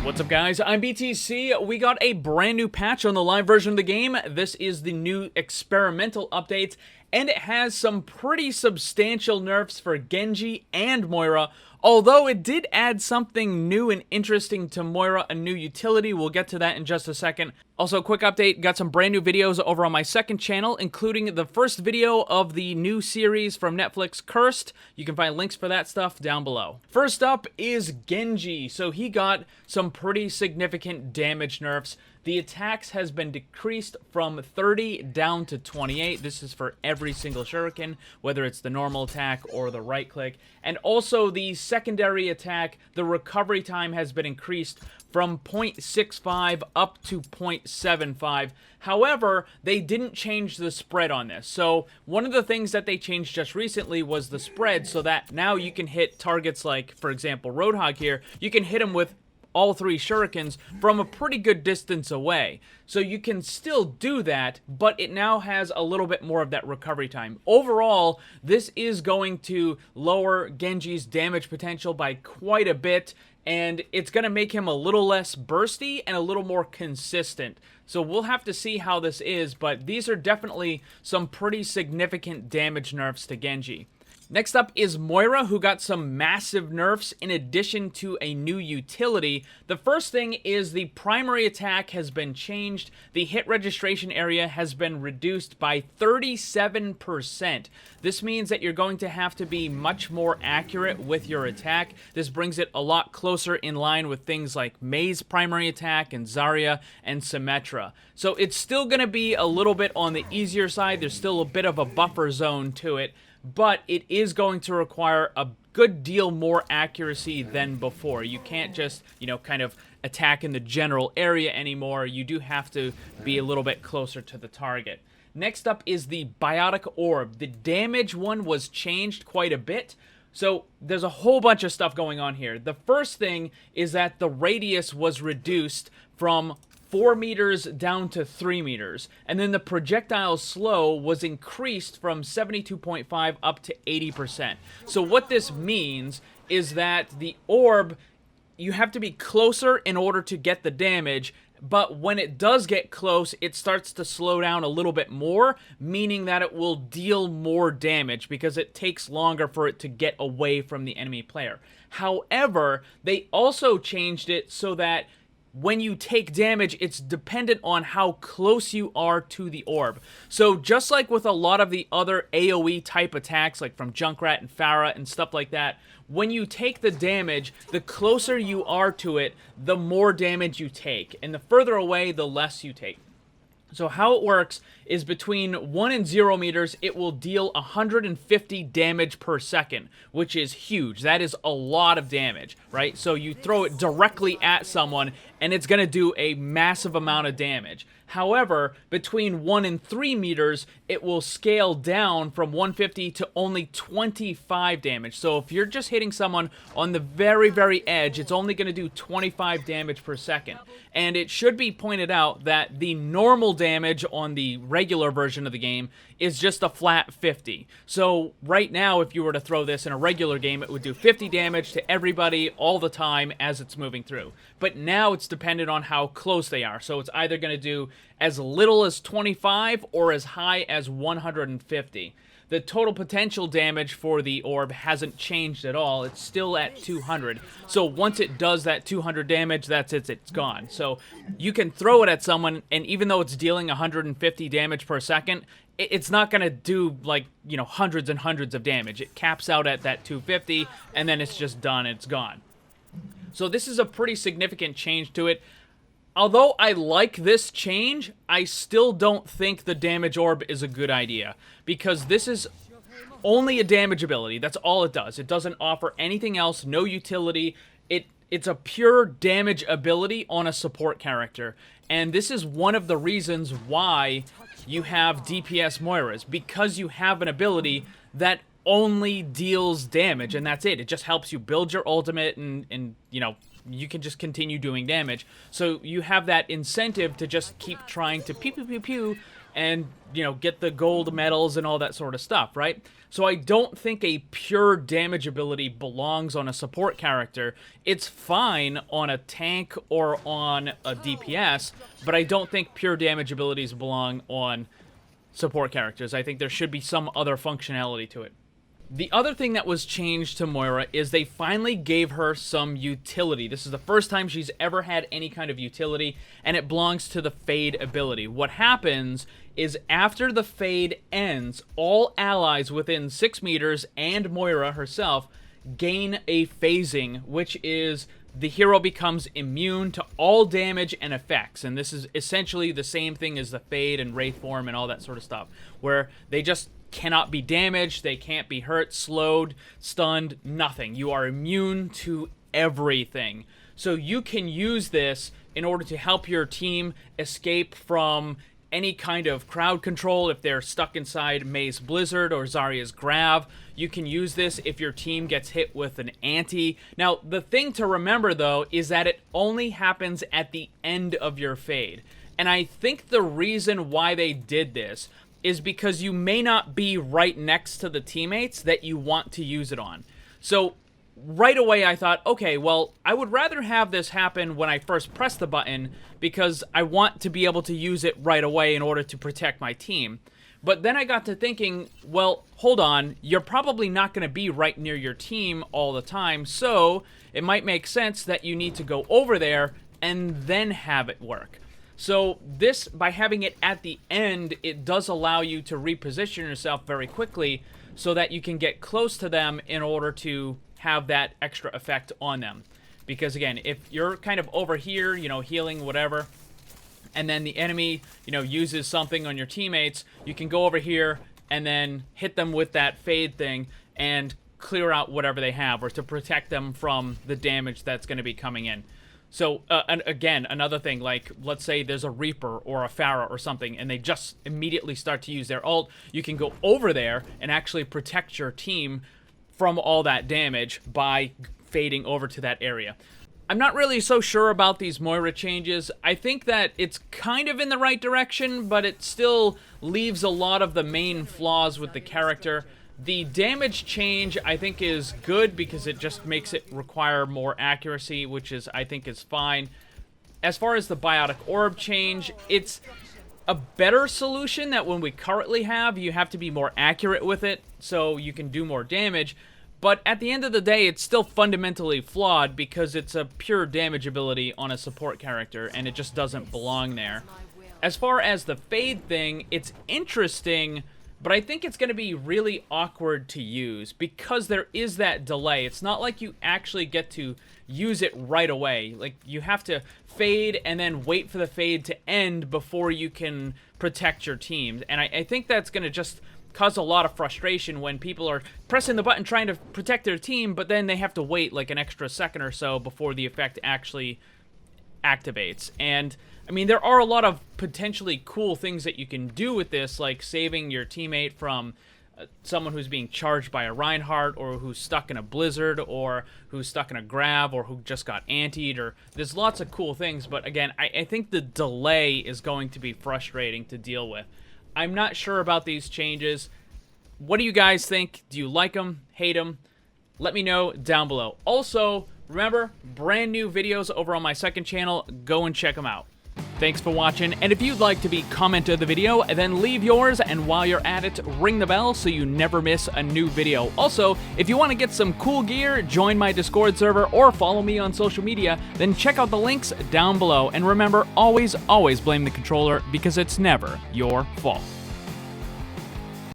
What's up, guys? I'm BTC. We got a brand new patch on the live version of the game. This is the new experimental update, and it has some pretty substantial nerfs for Genji and Moira, although it did add something new and interesting to Moira, a new utility. We'll get to that in just a second. Also, quick update, got some brand new videos over on my second channel, including the first video of the new series from Netflix, Cursed. You can find links for that stuff down below. First up is Genji. So he got some pretty significant damage nerfs. The attacks has been decreased from 30 down to 28. This is for every single shuriken, whether it's the normal attack or the right click. And also the secondary attack, the recovery time has been increased from 0.65 up to 0.75. However, they didn't change the spread on this. So one of the things that they changed just recently was the spread, so that now you can hit targets like, for example, Roadhog here. You can hit him with all three shurikens from a pretty good distance away. So you can still do that, but it now has a little bit more of that recovery time. Overall, this is going to lower Genji's damage potential by quite a bit, and it's going to make him a little less bursty and a little more consistent. So we'll have to see how this is, but these are definitely some pretty significant damage nerfs to Genji. Next up is Moira, who got some massive nerfs in addition to a new utility. The first thing is the primary attack has been changed. The hit registration area has been reduced by 37%. This means that you're going to have to be much more accurate with your attack. This brings it a lot closer in line with things like Mei's primary attack and Zarya and Symmetra. So it's still going to be a little bit on the easier side. There's still a bit of a buffer zone to it, but it is going to require a good deal more accuracy than before. You can't just, kind of attack in the general area anymore. You do have to be a little bit closer to the target. Next up is the Biotic Orb. The damage one was changed quite a bit. So there's a whole bunch of stuff going on here. The first thing is that the radius was reduced from 4 meters down to 3 meters. And then the projectile slow was increased from 72.5 up to 80%. So what this means is that the orb, you have to be closer in order to get the damage, but when it does get close, it starts to slow down a little bit more, meaning that it will deal more damage because it takes longer for it to get away from the enemy player. However, they also changed it so that when you take damage, it's dependent on how close you are to the orb. So just like with a lot of the other AoE type attacks, like from Junkrat and Pharah and stuff like that, when you take the damage, the closer you are to it, the more damage you take. And the further away, the less you take. So how it works is between 1 and 0 meters, it will deal 150 damage per second, which is huge. That is a lot of damage, right? So you throw it directly at someone, and it's going to do a massive amount of damage. However, between 1 and 3 meters, it will scale down from 150 to only 25 damage. So if you're just hitting someone on the very, very edge, it's only going to do 25 damage per second. And it should be pointed out that the normal damage on the regular version of the game is just a flat 50. So right now, if you were to throw this in a regular game, it would do 50 damage to everybody all the time as it's moving through. But now it's dependent on how close they are. So it's either going to do as little as 25 or as high as 150. The total potential damage for the orb hasn't changed at all. It's still at 200. So once it does that 200 damage, that's it, it's gone. So you can throw it at someone, and even though it's dealing 150 damage per second, it's not going to do, like, hundreds and hundreds of damage. It caps out at that 250, and then it's just done, it's gone. So this is a pretty significant change to it. Although I like this change, I still don't think the damage orb is a good idea, because this is only a damage ability. That's all it does. It doesn't offer anything else, no utility. It's a pure damage ability on a support character, and this is one of the reasons why you have DPS Moiras, because you have an ability that only deals damage, and that's it. It just helps you build your ultimate, and you can just continue doing damage. So you have that incentive to just keep trying to pew pew pew pew and, you know, get the gold medals and all that sort of stuff, right? So I don't think a pure damage ability belongs on a support character. It's fine on a tank or on a DPS, but I don't think pure damage abilities belong on support characters. I think there should be some other functionality to it. The other thing that was changed to Moira is they finally gave her some utility. This is the first time she's ever had any kind of utility, and it belongs to the Fade ability. What happens is after the Fade ends, all allies within 6 meters and Moira herself gain a phasing, which is the hero becomes immune to all damage and effects. And this is essentially the same thing as the Fade and Wraith form and all that sort of stuff, where they just cannot be damaged, they can't be hurt, slowed, stunned, nothing. You are immune to everything. So you can use this in order to help your team escape from any kind of crowd control if they're stuck inside Mei's Blizzard or Zarya's Grav. You can use this if your team gets hit with an anti. Now, the thing to remember, though, is that it only happens at the end of your Fade. And I think the reason why they did this is because you may not be right next to the teammates that you want to use it on. So right away I thought, okay, well, I would rather have this happen when I first press the button because I want to be able to use it right away in order to protect my team. But then I got to thinking, well, hold on, you're probably not going to be right near your team all the time, so it might make sense that you need to go over there and then have it work. So this, by having it at the end, it does allow you to reposition yourself very quickly so that you can get close to them in order to have that extra effect on them. Because again, if you're kind of over here, you know, healing, whatever, and then the enemy, you know, uses something on your teammates, you can go over here and then hit them with that Fade thing and clear out whatever they have, or to protect them from the damage that's going to be coming in. So, and again, another thing, like, let's say there's a Reaper or a Pharah or something, and they just immediately start to use their ult, you can go over there and actually protect your team from all that damage by fading over to that area. I'm not really so sure about these Moira changes. I think that it's kind of in the right direction, but it still leaves a lot of the main flaws with the character. The damage change, I think, is good because it just makes it require more accuracy, which is, I think, is fine. As far as the Biotic Orb change, it's a better solution that when we currently have, you have to be more accurate with it so you can do more damage. But at the end of the day, it's still fundamentally flawed because it's a pure damage ability on a support character, and it just doesn't belong there. As far as the Fade thing, it's interesting, but I think it's going to be really awkward to use because there is that delay. It's not like you actually get to use it right away. Like, you have to Fade and then wait for the Fade to end before you can protect your team. And I think that's going to just cause a lot of frustration when people are pressing the button trying to protect their team, but then they have to wait like an extra second or so before the effect actually activates. And I mean, there are a lot of potentially cool things that you can do with this, like saving your teammate from someone who's being charged by a Reinhardt, or who's stuck in a Blizzard, or who's stuck in a Grav, or who just got antied, or there's lots of cool things. But again, I think the delay is going to be frustrating to deal with. I'm not sure about these changes. What do you guys think? Do you like them? Hate them? Let me know down below. Also, remember, brand new videos over on my second channel. Go and check them out. Thanks for watching, and if you'd like to be comment of the video, then leave yours, and while you're at it, ring the bell so you never miss a new video. Also, if you want to get some cool gear, join my Discord server, or follow me on social media, then check out the links down below. And remember, always, always blame the controller, because it's never your fault.